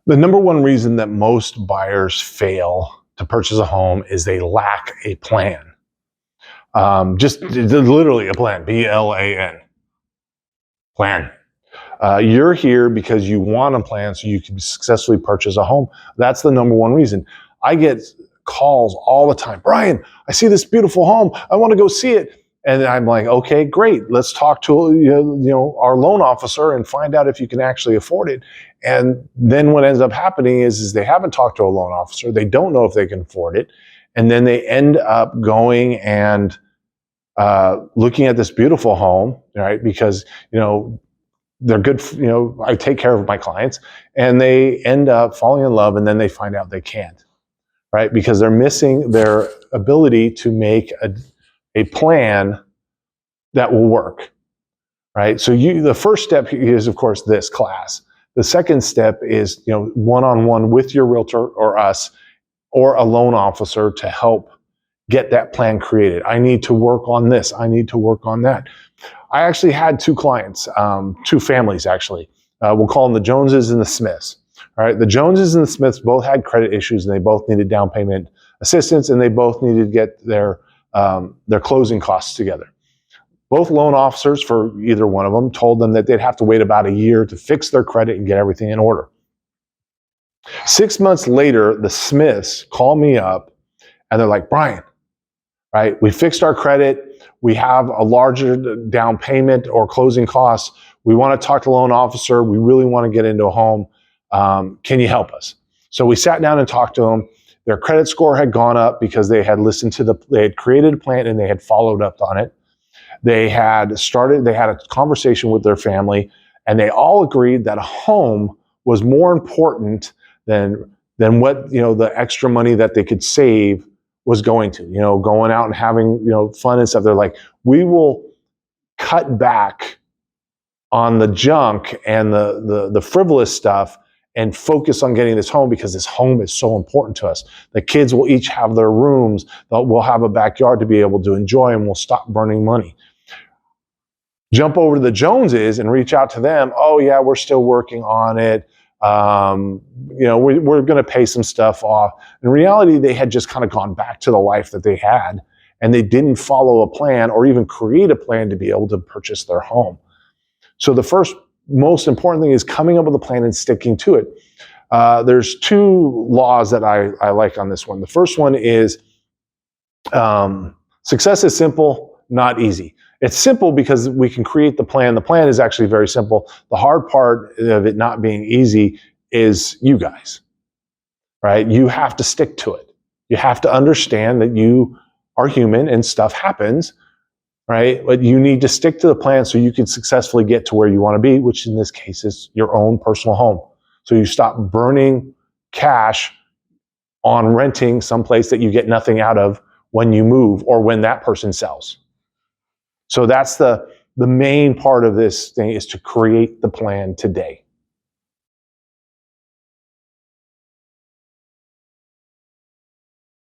The number one reason that most buyers fail to purchase a home is they lack a plan. Just literally a plan, P-L-A-N, plan. You're here because you want a plan so you can successfully purchase a home. That's the number one reason. I get calls all the time. Brian, I see this beautiful home. I want to go see it. And I'm like, okay, great. Let's talk to our loan officer and find out if you can actually afford it. And then what ends up happening is they haven't talked to a loan officer. They don't know if they can afford it. And then they end up going and looking at this beautiful home, right? Because, they're good, I take care of my clients, and they end up falling in love, and then they find out they can't, right? Because they're missing their ability to make a plan that will work, right? So the first step is, of course, this class. The second step is, one-on-one with your realtor or us or a loan officer to help get that plan created. I need to work on this. I need to work on that. I actually had two clients, two families actually. We'll call them the Joneses and the Smiths. All right, the Joneses and the Smiths both had credit issues, and they both needed down payment assistance, and they both needed to get their closing costs together. Both loan officers for either one of them told them that they'd have to wait about a year to fix their credit and get everything in order. 6 months later, the Smiths called me up, and they're like, Brian, right? We fixed our credit. We have a larger down payment or closing costs. We want to talk to the loan officer. We really want to get into a home. Can you help us? So we sat down and talked to them. Their credit score had gone up because they had they had created a plan and they had followed up on it. They had a conversation with their family, and they all agreed that a home was more important than what, the extra money that they could save was going to, going out and having, fun and stuff. They're like, we will cut back on the junk and the frivolous stuff and focus on getting this home because this home is so important to us. The kids will each have their rooms. We'll have a backyard to be able to enjoy, and we'll stop burning money. Jump over to the Joneses and reach out to them. Oh yeah, we're still working on it. We're going to pay some stuff off. In reality, they had just kind of gone back to the life that they had, and they didn't follow a plan or even create a plan to be able to purchase their home. So the first most important thing is coming up with a plan and sticking to it. There's two laws that I like on this one. The first one is success is simple, not easy. It's simple because we can create the plan. The plan is actually very simple. The hard part of it not being easy is you guys, right? You have to stick to it. You have to understand that you are human and stuff happens, right? But you need to stick to the plan so you can successfully get to where you want to be, which in this case is your own personal home. So you stop burning cash on renting someplace that you get nothing out of when you move or when that person sells. So that's the main part of this thing, is to create the plan today.